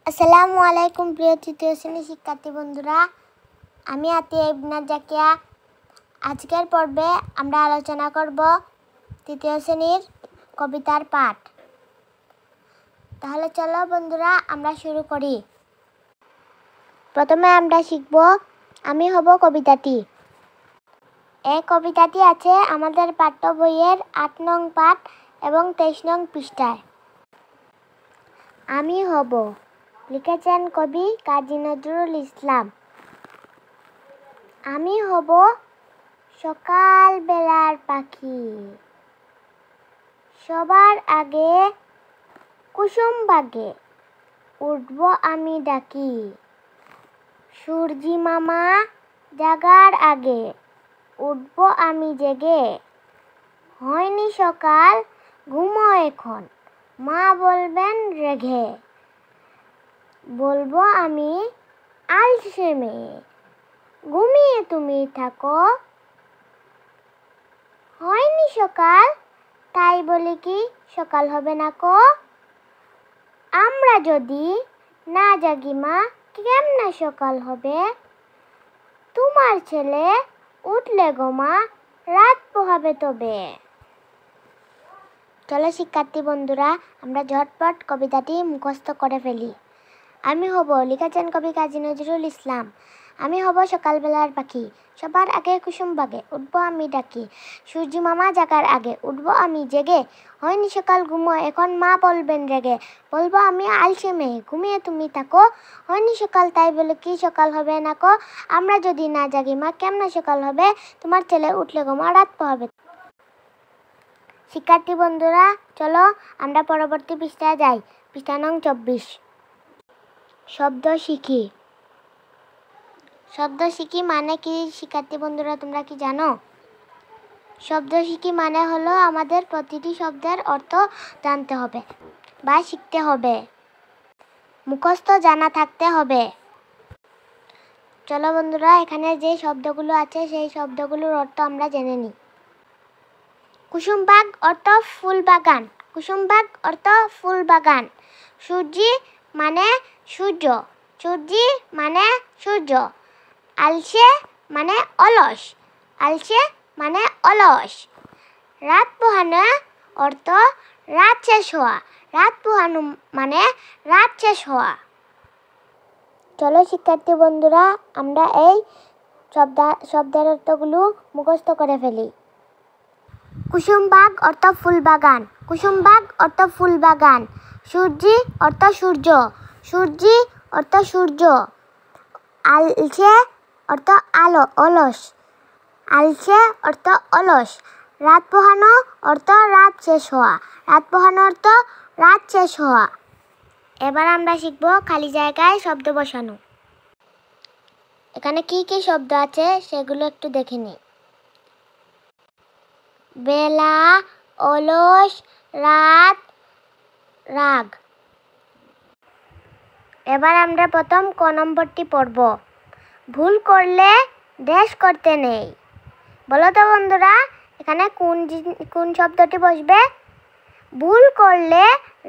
আসসালামু আলাইকুম প্রিয় তৃতীয় শ্রেণীর শিক্ষার্থী বন্ধুরা, আমি আতিয়া ইবনা জাকিয়া। আজকের পর্বে আমরা আলোচনা করব তৃতীয় শ্রেণীর কবিতার পাঠ। তাহলে চলো বন্ধুরা আমরা শুরু করি। প্রথমে আমরা শিখব আমি হব কবিতাটি। এই কবিতাটি আছে আমাদের পাঠ্য বইয়ের ৮ নং পাঠ এবং ২৩ নং পৃষ্ঠায়। আমি হব লিখেছেন কবি কাজী নজরুল ইসলাম। আমি হব সকাল বেলার পাখি, সবার আগে কুসুম বাগে উঠব আমি ডাকি। সূর্যি মামা জাগার আগে উঠব আমি জেগে। হয়নি সকাল ঘুমো এখন, মা বলবেন রেগে। বলবো আমি আলসে মেয়ে, ঘুমিয়ে তুমি থাকো। হয়নি সকাল তাই বলি কি সকাল হবে না কো। আমরা যদি না জাগি মা কেমনে সকাল হবে। তোমার ছেলে উঠলে গো মা রাত পোহাবে তবে। চলো শিক্ষার্থী বন্ধুরা আমরা ঝটপট কবিতাটি মুখস্থ করে ফেলি। আমি হব লিখেছেন কবি কাজী নজরুল ইসলাম। আমি হব সকালবেলার পাখি, সবার আগে কুসুম বাগে উঠব আমি ডাকি। সূর্যি মামা জাগার আগে উঠব আমি জেগে। হয়নি সকাল ঘুমো এখন মা বলবেন রেগে। বলবো আমি আলসে মেয়ে, ঘুমিয়ে তুমি থাকো। হয়নি সকাল তাই বলে কি সকাল হবে না কো। আমরা যদি না জাগি মা কেমনে সকাল হবে। তোমার ছেলে উঠলে গো মা রাত পোহাবে। শিক্ষার্থী বন্ধুরা চলো আমরা পরবর্তী পৃষ্ঠায় যাই। পৃষ্ঠা নং ২৪। শব্দ শিখি। শব্দ শিখি মানে কি শিক্ষার্থী বন্ধুরা তোমরা কি জানো? শব্দ শিখি মানে হলো আমাদের প্রতিটি শব্দের অর্থ জানতে হবে বা শিখতে হবে, মুখস্থ জানা থাকতে হবে। চলো বন্ধুরা এখানে যে শব্দগুলো আছে সেই শব্দগুলোর অর্থ আমরা জেনে নিই। কুসুমবাগ অর্থ ফুল বাগান। কুসুমবাগ অর্থ ফুল বাগান। সূর্যি মানে সূর্য। সূর্যি মানে সূর্য। আলসে মানে অলস। আলসে মানে অলস। রাত পোহানো অর্থ রাত শেষ হওয়া। রাত পোহানো মানে রাত শেষ হওয়া। চলো শিক্ষার্থী বন্ধুরা আমরা এই শব্দের অর্থগুলো মুখস্থ করে ফেলি। কুসুমবাগ অর্থ ফুল বাগান। কুসুমবাগ অর্থ ফুল বাগান। সূর্যি অর্থ সূর্য। সূর্যি অর্থ সূর্য। আলসে অর্থ আলো অলস। আলসে অর্থ অলস। রাত পোহানো অর্থ রাত শেষ হওয়া। রাত পোহানো অর্থ রাত শেষ হওয়া। এবার আমরা শিখব খালি জায়গায় শব্দ বসানো। এখানে কি কি শব্দ আছে সেগুলো একটু দেখে নিই। বেলা, অলস, রাত, রাগ। এবার আমরা প্রথম ক নম্বরটি পড়ব। ভুল করলে দেশ করতে নেই। বলো তো বন্ধুরা এখানে কোন শব্দটি বসবে? ভুল করলে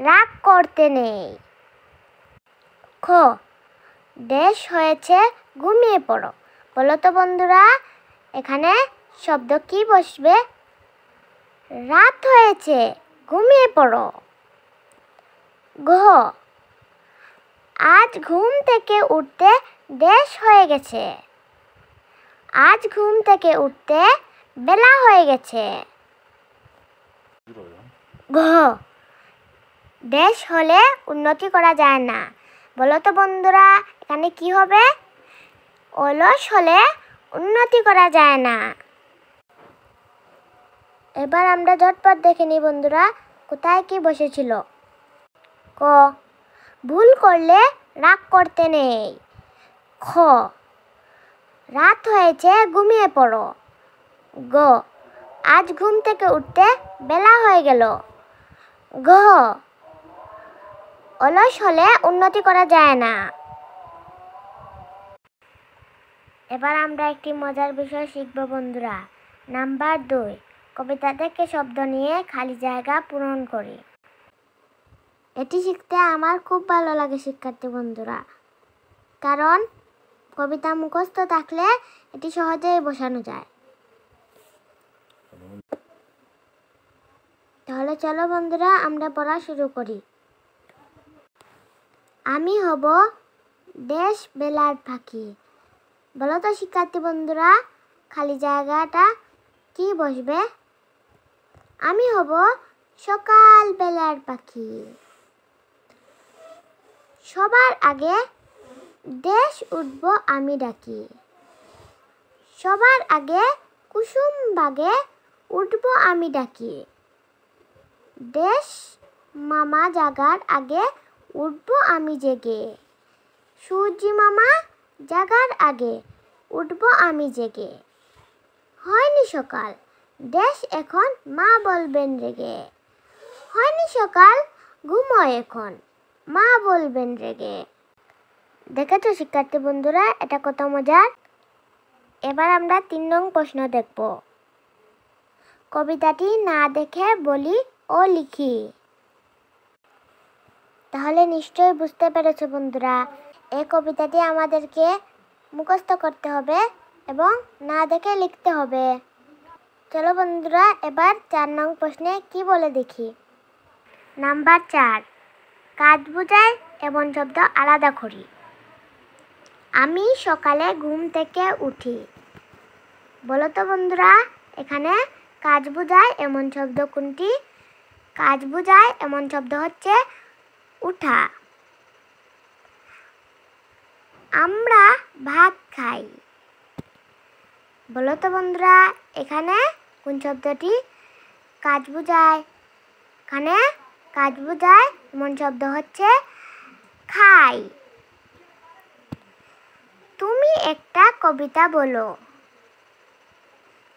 রাগ করতে নেই। খ দেশ হয়েছে ঘুমিয়ে পড়ো। বলো তো বন্ধুরা এখানে শব্দ কি বসবে? রাত হয়েছে ঘুমিয়ে পড়ো। ঘ আজ ঘুম থেকে উঠতে দেশ হয়ে গেছে। আজ ঘুম থেকে উঠতে বেলা হয়ে গেছে। ঘ দেশ হলে উন্নতি করা যায় না। বলো তো বন্ধুরা এখানে কি হবে? অলস হলে উন্নতি করা যায় না। এবার আমরা ঝটপট দেখে নিই বন্ধুরা কোথায় কি বসেছিল। ক ভুল করলে রাগ করতে নেই। খ রাত হয়েছে ঘুমিয়ে পড়ো। গ আজ ঘুম থেকে উঠতে বেলা হয়ে গেল। ঘ অলস হলে উন্নতি করা যায় না। এবার আমরা একটি মজার বিষয় শিখব বন্ধুরা। নাম্বার ২ কবিতা থেকে শব্দ নিয়ে খালি জায়গা পূরণ করি। এটি শিখতে আমার খুব ভালো লাগে শিক্ষার্থী বন্ধুরা, কারণ কবিতা মুখস্থ থাকলে এটি সহজেই বসানো যায়। তাহলে চলো বন্ধুরা আমরা পড়া শুরু করি। আমি হব দেশ বেলার পাখি। বলো তো শিক্ষার্থী বন্ধুরা, খালি জায়গাটা কি বসবে? আমি হব সকাল বেলার পাখি। সবার আগে দেশ উঠব আমি ডাকি। সবার আগে কুসুম বাগে উঠব আমি ডাকি। দেশ মামা জাগার আগে উঠব আমি জেগে। সূর্যি মামা জাগার আগে উঠব আমি জেগে। হয়নি সকাল, দেশ এখন মা বলবেন রেগে। হয়নি সকাল, ঘুমোয় এখন মা বলবেন রেগে। দেখেছো শিক্ষার্থী বন্ধুরা, এটা কত মজার। এবার আমরা 3 নং প্রশ্ন দেখব। কবিতাটি না দেখে বলি ও লিখি। তাহলে নিশ্চয়ই বুঝতে পেরেছো বন্ধুরা, এই কবিতাটি আমাদেরকে মুখস্থ করতে হবে এবং না দেখে লিখতে হবে। চলো বন্ধুরা, এবার 4 নং প্রশ্নে কি বলে দেখি। নাম্বার 4, কাজ বোঝায় এমন শব্দ আলাদা করি। আমি সকালে ঘুম থেকে উঠি। বলো তো বন্ধুরা, এখানে কাজ বোঝায় এমন শব্দ কোনটি? কাজ বোঝায় এমন শব্দ হচ্ছে উঠা। আমরা ভাত খাই। বলো তো বন্ধুরা, এখানে কোন শব্দটি কাজ বোঝায়? এখানে কাজ বোঝায় এমন শব্দ হচ্ছে খাই। তুমি একটা কবিতা বলো।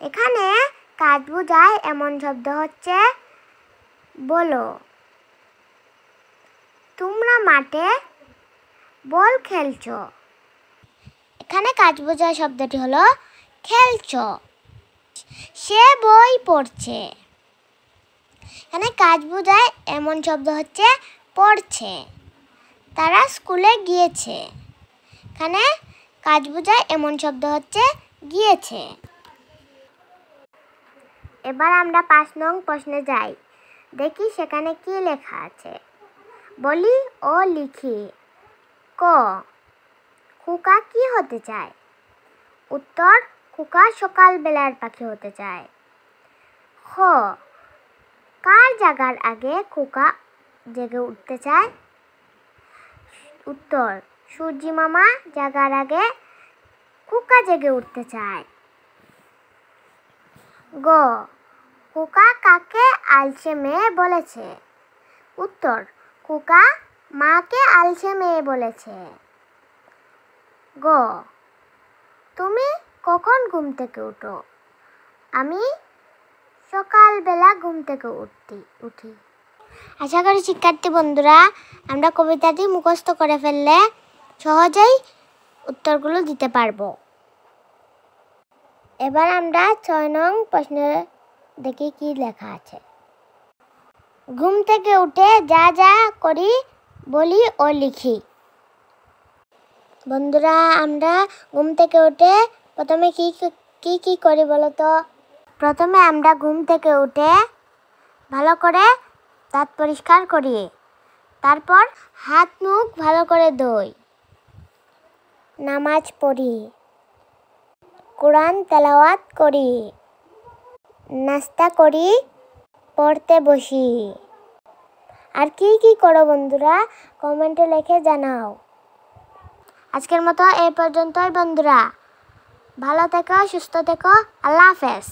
এখানে কাজ বোঝায় এমন শব্দ হচ্ছে বলো। তোমরা মাঠে বল খেলছো। এখানে কাজ বোঝায় শব্দটি হলো খেলছো। সে বই পড়ছে। এখানে কাজ বোঝায় এমন শব্দ হচ্ছে পড়ছে। তারা স্কুলে গিয়েছে। এখানে কাজ বোঝায় এমন শব্দ হচ্ছে গিয়েছে। এবার আমরা 5 নং প্রশ্নে যাই, দেখি সেখানে কি লেখা আছে। বলি ও লিখি। ক, খোকা কি হতে চায়? উত্তর, খোকা সকাল বেলার পাখি হতে চায়। খ, কার জাগার আগে খোকা জেগে উঠতে চায়? উত্তর, সূর্যি মামা জাগার আগে খোকা জেগে উঠতে চায়। গ, খোকা কাকে আলসে মেয়ে বলেছে? উত্তর, খোকা মাকে আলসে মেয়ে বলেছে। গ, তুমি কখন ঘুম থেকে উঠো? আমি সকালবেলা ঘুম থেকে উঠি। আশা করি শিক্ষার্থী বন্ধুরা, আমরা কবিতাটি মুখস্থ করে ফেললে সহজেই উত্তরগুলো দিতে পারবো। এবার আমরা 6 নং প্রশ্নে দেখি কি লেখা আছে। ঘুম থেকে উঠে যা যা করি বলি ও লিখি। বন্ধুরা, আমরা ঘুম থেকে উঠে প্রথমে কি করি বলো তো? প্রথমে আমরা ঘুম থেকে উঠে ভালো করে দাঁত পরিষ্কার করি। তারপর হাত মুখ ভালো করে ধুই। নামাজ পড়ি। কোরআন তেলাওয়াত করি। নাস্তা করি, পড়তে বসি। আর কি করো বন্ধুরা, কমেন্টে লিখে জানাও। আজকের মতো এই পর্যন্তই বন্ধুরা। ভালো থেকো, সুস্থ থেকো। আল্লাহ হাফেজ।